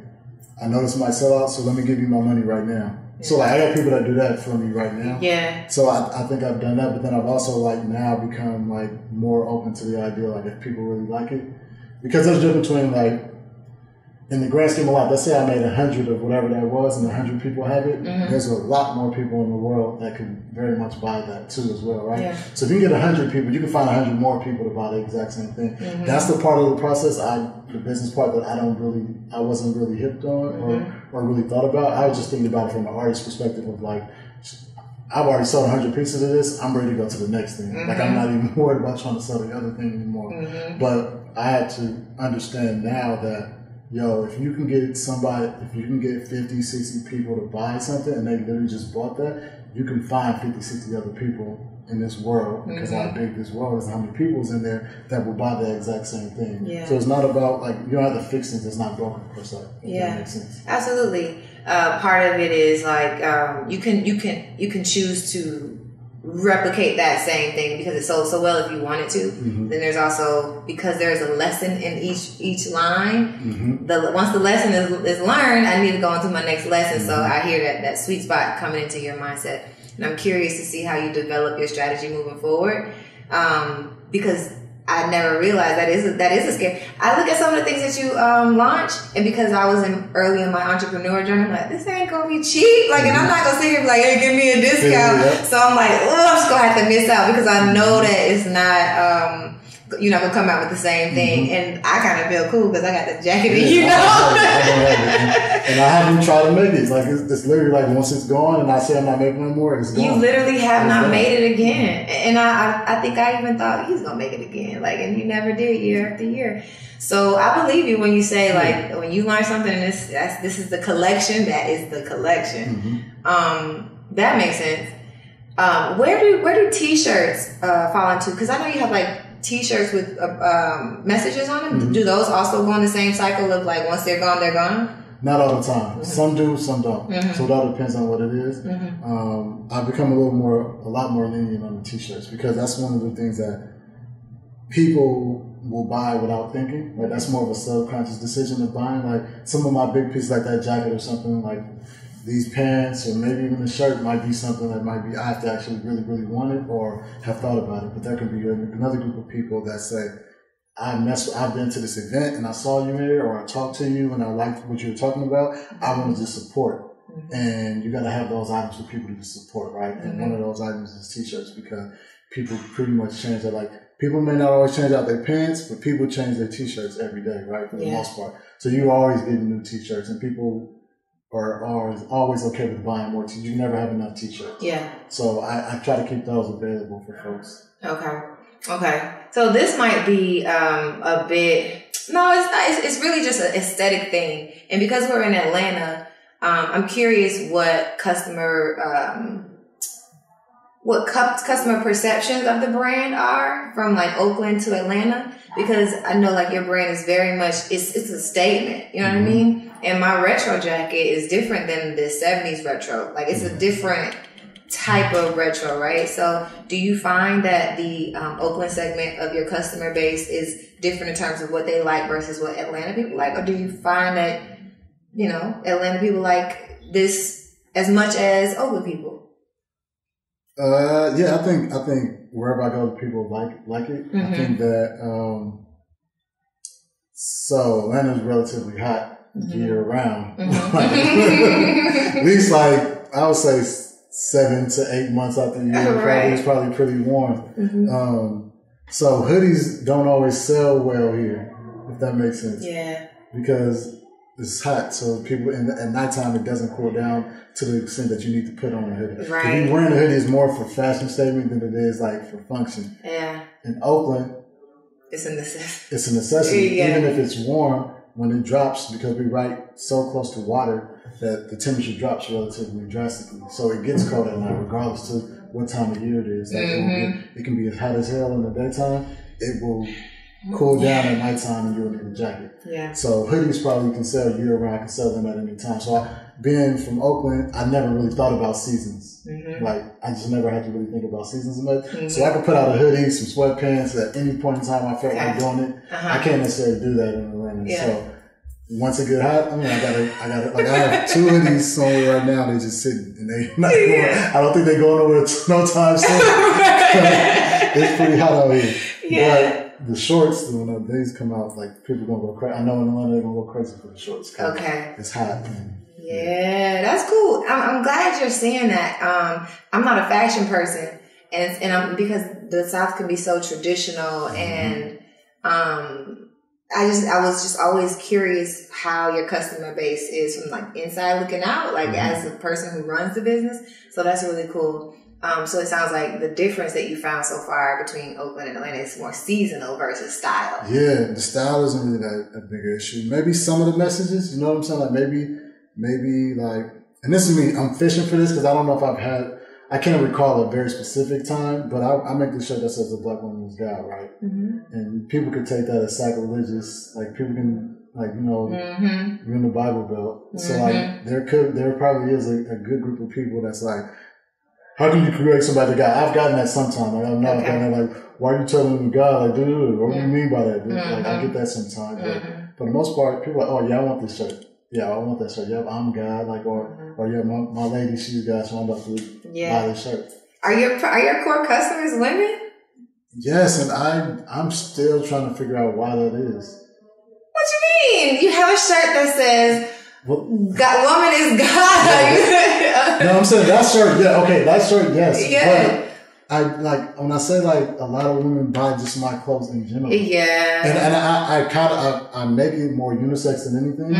I know this might sell out, so let me give you my money right now. Yeah. So, like, I got people that do that for me right now. Yeah. So I think I've done that, but then I've also, like, now become, like, more open to the idea, like, if people really like it. Because there's a difference between, like, in the grand scheme of life, let's say I made 100 of whatever that was and 100 people have it, there's a lot more people in the world that could very much buy that too as well, right? Yeah. So if you get 100 people, you can find 100 more people to buy the exact same thing. That's the part of the process, the business part that I wasn't really hipped on or really thought about. I was just thinking about it from an artist perspective of like, I've already sold 100 pieces of this, I'm ready to go to the next thing. Like, I'm not even worried about trying to sell the other thing anymore. But I had to understand now that, yo, if you can get 50, 60 people to buy something and they literally just bought that, you can find 50, 60 other people in this world, because how big this world is, how many people's in there that will buy the exact same thing. Yeah. So it's not about, like, you don't have to fix things that's not broken per se. That makes sense. Absolutely. Part of it is like you can choose to replicate that same thing because it sold so well if you wanted to. Then there's also, because there's a lesson in each line, once the lesson is learned, I need to go on to my next lesson. So I hear that sweet spot coming into your mindset, and I'm curious to see how you develop your strategy moving forward, because I never realized that is a scare. I look at some of the things that you launched, and because I was early in my entrepreneur journey, I'm like, this ain't gonna be cheap. Like, and I'm not gonna sit here and be like, hey, give me a discount. So I'm like, oh, I'm just gonna have to miss out because I know that it's not, you're not gonna come out with the same thing. And I kind of feel cool because I got the jacket, you know. I don't have it. And I haven't tried to make it. Like, it's literally like, once it's gone and I say I'm not making it anymore, it's gone. You literally have not made it again. And I think I even thought he's gonna make it again. Like, and you never did year after year. So I believe you when you say, like, when you learn something, this is the collection. That is the collection. That makes sense. Where do T-shirts fall into? Because I know you have like T-shirts with messages on them. Do those also go in the same cycle of like, once they're gone, they're gone? Not all the time. Some do, some don't. So that depends on what it is. I've become a lot more lenient on the T-shirts because that's one of the things that people will buy without thinking. Like, that's more of a subconscious decision of buying. Like, some of my big pieces, like that jacket or something, like these pants or maybe even the shirt might be something that might be, I have to actually really, really want it or have thought about it. But there could be another group of people that say, I've been to this event and I saw you here, or I talked to you and I liked what you were talking about. I wanted to support. And you got to have those items for people to support, right? And one of those items is T-shirts, because people pretty much change their, like, people may not always change out their pants, but people change their T-shirts every day, right? For the most part. So you always get new T-shirts, and people are always okay with buying more T-shirts. You never have enough T-shirts. Yeah. So I try to keep those available for folks. Okay. So this might be a bit. No, it's really just an aesthetic thing, and because we're in Atlanta, I'm curious what customer perceptions of the brand are from like Oakland to Atlanta, because I know like your brand is very much it's a statement. You know what I mean? And my retro jacket is different than the 70s retro. Like, it's a different type of retro, right? So do you find that the Oakland segment of your customer base is different in terms of what they like versus what Atlanta people like? Or do you find that, you know, Atlanta people like this as much as Oakland people? Yeah, I think wherever I go, people like it. I think that, so Atlanta's relatively hot year round. At least like, I would say 7 to 8 months out the year, it's probably pretty warm. So hoodies don't always sell well here, if that makes sense. Yeah. Because it's hot, so people at nighttime it doesn't cool down to the extent that you need to put on a hoodie. Right. If you're wearing a hoodie, is more for fashion statement than it is like for function. Yeah. In Oakland, it's a necessity. It's a necessity, even if it's warm. When it drops, because we're right so close to water that the temperature drops relatively drastically. So it gets cold at night, regardless to what time of year it is. Like it can be as hot as hell in the daytime. it will cool down at nighttime and you'll need a jacket. Yeah. So hoodies probably can sell year round. I can sell them at any time. So being from Oakland, I never really thought about seasons. Mm-hmm. Like I just never had to really think about seasons much. Mm-hmm. So I could put out a hoodie, some sweatpants at any point in time I felt like doing it. I can't necessarily do that in Atlanta. Yeah. So once it get hot, I mean, I got like I have 2 hoodies somewhere right now. They just sitting and they not going. I don't think they go nowhere no time soon. It's pretty hot out here. Yeah. But the shorts, when these come out, like people gonna go crazy. I know in Atlanta they're gonna go crazy for the shorts. Okay. It's hot. Yeah, that's cool. I'm glad you're saying that. I'm not a fashion person, and I'm because the South can be so traditional, and I was just always curious how your customer base is from like inside looking out, like as the person who runs the business. So that's really cool. So it sounds like the difference that you found so far between Oakland and Atlanta is more seasonal versus style. Yeah, the style isn't really that a big issue. Maybe some of the messages, you know what I'm saying? Like maybe like, and this is me, I'm fishing for this because I don't know if I can't recall a very specific time, but I make this shirt that says a black woman is God, right? And people could take that as sacrilegious. Like people can, like, you know, you're in the Bible Belt. So like there probably is a good group of people that's like, how can you correct somebody to God? I've gotten that sometimes. Like, I've not gotten that, like, why are you telling them God? Like, dude, what do you mean by that? Dude? Like, I get that sometimes. But for the most part, people are like, oh, yeah, I want this shirt. Yeah, I want that shirt. Yeah, I'm God. Like, or yeah, my lady, she's God, so I'm about to buy this shirt. Are your core customers women? Yes, and I'm still trying to figure out why that is. What you mean? You have a shirt that says, God, woman is God. No, I'm saying that shirt. Yeah, okay, that shirt. Yes. Yeah. But I like when I say like a lot of women buy just my clothes in general. Yeah. And I kind of I make it more unisex than anything.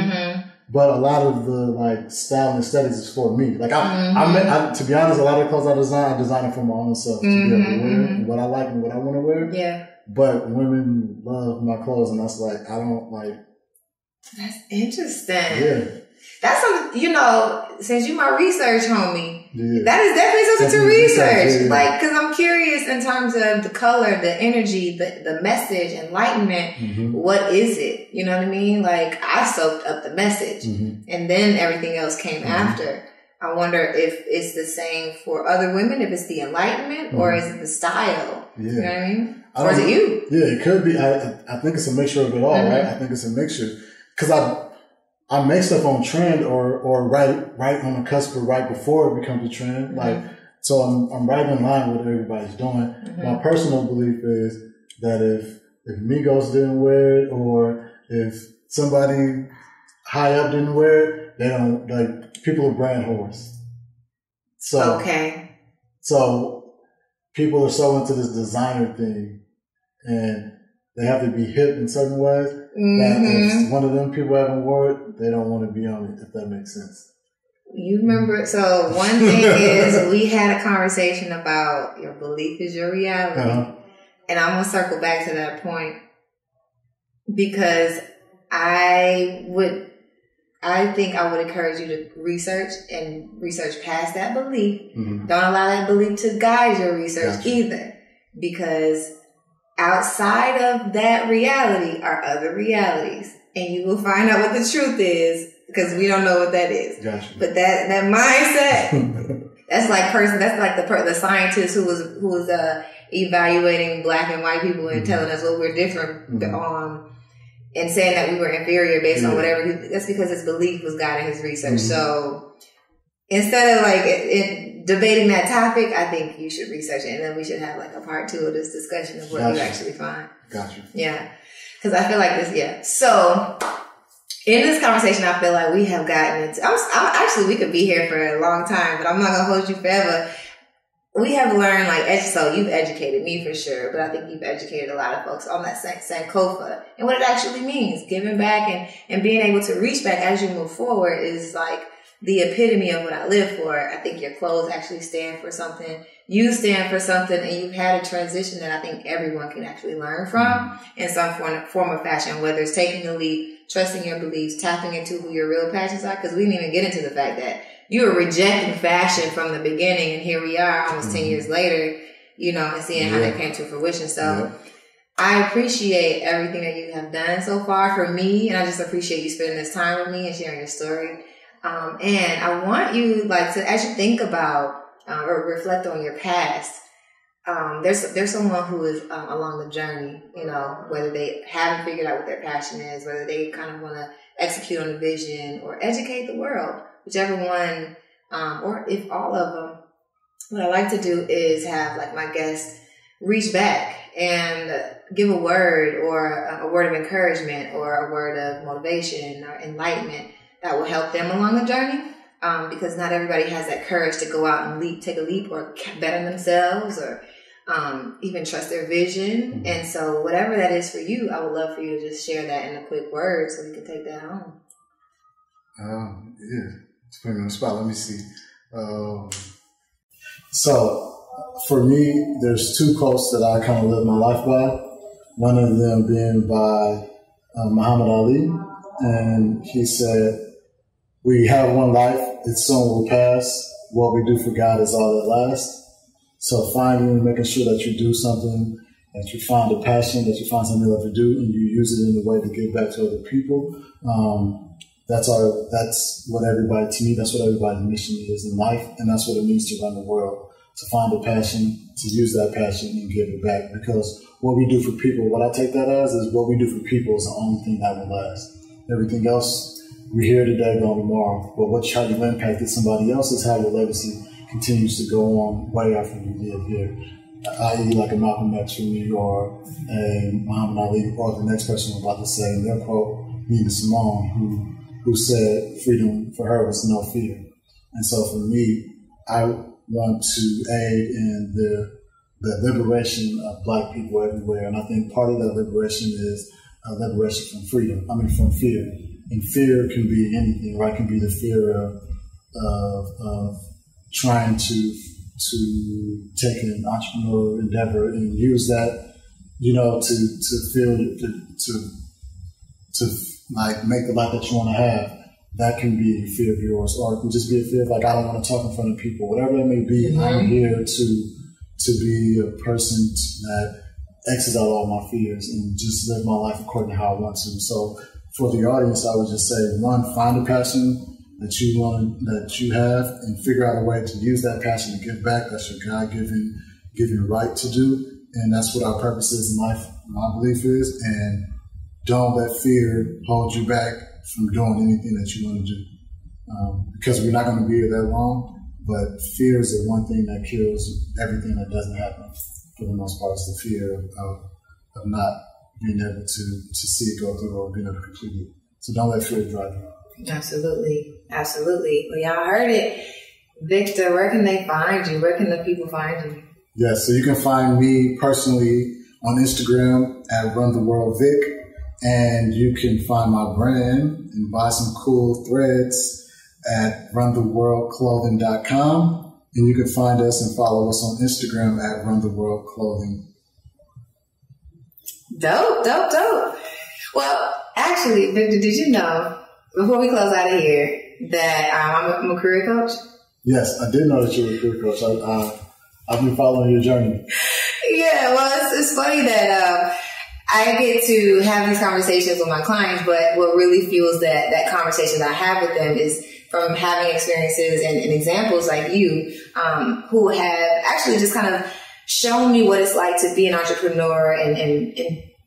But a lot of the like style and aesthetics is for me. Like I to be honest, a lot of the clothes I design it for my own self to be able to wear what I like and what I want to wear. Yeah. But women love my clothes, and that's like I don't like. That's interesting. Yeah. That's something, you know, since you my research homie, that is definitely something to research. Like, cause I'm curious in terms of the color, the energy, the message, enlightenment. What is it? You know what I mean? Like, I soaked up the message and then everything else came after. I wonder if it's the same for other women, if it's the enlightenment or is it the style? Yeah. You know what I mean? Or is it you? Yeah, it could be. I think it's a mixture of it all, right? I think it's a mixture. Cause I make stuff on trend or right on the cusp or right before it becomes a trend. Like, so I'm right in line with what everybody's doing. My personal belief is that if Migos didn't wear it or if somebody high up didn't wear it, they don't, like, people are brand whores. So, so people are so into this designer thing and they have to be hip in certain ways that if one of them people haven't worn it, they don't want to be on it, if that makes sense. You remember, so one thing is we had a conversation about your belief is your reality. And I'm going to circle back to that point because I think I would encourage you to research past that belief. Don't allow that belief to guide your research either, because outside of that reality are other realities, and you will find out what the truth is because we don't know what that is. But that mindset, that's like the scientist who was evaluating black and white people and telling us what we're different and saying that we were inferior based on whatever. That's because his belief was guiding his research. So instead of like debating that topic, I think you should research it, and then we should have like a part 2 of this discussion of what you actually find. Yeah. Because I feel like this, So in this conversation, I feel like we have gotten into, actually, we could be here for a long time, but I'm not going to hold you forever. We have learned, so you've educated me for sure, but I think you've educated a lot of folks on that Sankofa and what it actually means. Giving back and being able to reach back as you move forward is like the epitome of what I live for. I think your clothes actually stand for something. You stand for something, and you've had a transition that I think everyone can actually learn from in some form of fashion, whether it's taking the leap, trusting your beliefs, tapping into who your real passions are, because we didn't even get into the fact that you were rejecting fashion from the beginning, and here we are almost 10 years later, and seeing how that came to fruition. So I appreciate everything that you have done so far for me, and I just appreciate you spending this time with me and sharing your story. And I want you, like, to, as you think about or reflect on your past, there's someone who is along the journey, you know, whether they haven't figured out what their passion is, whether they kind of want to execute on a vision or educate the world, whichever one, or if all of them. What I like to do is have, like, my guests reach back and give a word or a word of encouragement or a word of motivation or enlightenment that will help them along the journey. Because not everybody has that courage to go out and take a leap or bet on themselves or even trust their vision. Mm-hmm. And so whatever that is for you, I would love for you to just share that in a quick word so we can take that home. Yeah, it's putting me on the spot. Let me see. So for me, there's two quotes that I kind of live my life by. One of them being by Muhammad Ali. And he said, "We have one life, it soon will pass. What we do for God is all that lasts." So finding and making sure that you do something, that you find a passion, that you find something you love to do, and you use it in a way to give back to other people. That's what everybody, to me, that's what everybody's mission is in life, and that's what it means to run the world. To find a passion, to use that passion and give it back. Because what we do for people, what I take that as is what we do for people is the only thing that will last. Everything else, we're here today, gone tomorrow. But how you impacted somebody else is how your legacy continues to go on way after you live here. I.e. like a Malcolm X for me or a Muhammad Ali or the next person we're about to say in their quote, Nina Simone, who said freedom for her was no fear. And so for me, I want to aid in the liberation of Black people everywhere. And I think part of that liberation is a liberation from freedom. From fear. And fear can be anything, right? It can be the fear of trying to take an entrepreneurial endeavor and use that, you know, to like make the life that you want to have. That can be a fear of yours, or it can just be a fear of, like, I don't want to talk in front of people. Whatever it may be, mm-hmm. I'm here to be a person that X's out all my fears and just live my life according to how I want to. So for the audience, I would just say, one, find a passion that you have and figure out a way to use that passion to give back. That's your God-given right to do. And that's what our purpose is in life, my belief is. And don't let fear hold you back from doing anything that you want to do. Because we're not going to be here that long, but fear is the one thing that kills everything that doesn't happen. For the most part, it's the fear of not being able to see it go through or being able to complete it. So don't let fear drive you. Absolutely. Absolutely. Well, y'all heard it. Victor, where can they find you? Where can the people find you? Yeah, so you can find me personally on Instagram at RunTheWorldVic. And you can find my brand and buy some cool threads at runtheworldclothing.com. And you can find us and follow us on Instagram at runtheworldclothing. Dope. Well, actually, Victor, did you know, before we close out of here, that I'm a career coach? Yes, I did know that you were a career coach. I've been following your journey. Yeah, well, it's funny that I get to have these conversations with my clients, but what really fuels that conversation that I have with them is from having experiences and examples like you, who have actually just kind of shown me what it's like to be an entrepreneur and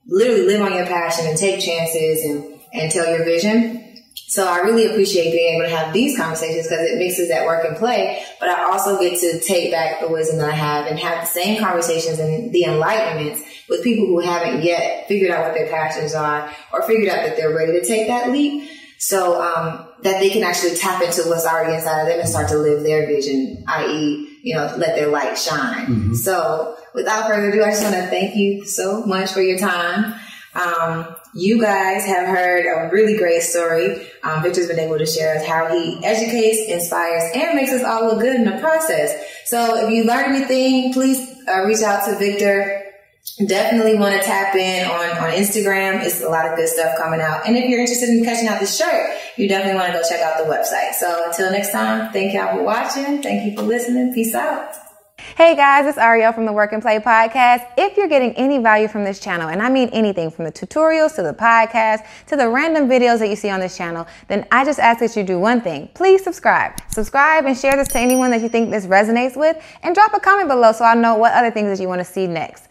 literally live on your passion and take chances and tell your vision. So I really appreciate being able to have these conversations because it mixes that work and play, but I also get to take back the wisdom that I have and have the same conversations and the enlightenments with people who haven't yet figured out what their passions are or figured out that they're ready to take that leap. So that they can actually tap into what's already inside of them and start to live their vision, i.e., you know, let their light shine. Mm-hmm. So without further ado, I just want to thank you so much for your time. You guys have heard a really great story. Victor's been able to share how he educates, inspires, and makes us all look good in the process. So if you learned anything, please reach out to Victor. Definitely want to tap in on Instagram. It's a lot of good stuff coming out. And if you're interested in catching out the shirt, you definitely want to go check out the website. So until next time, thank y'all for watching. Thank you for listening. Peace out. Hey guys, it's Ariel from the Work and Play podcast. If you're getting any value from this channel, and I mean anything from the tutorials to the podcast to the random videos that you see on this channel, then I just ask that you do one thing. Please subscribe. Subscribe and share this to anyone that you think this resonates with, and drop a comment below so I know what other things that you want to see next.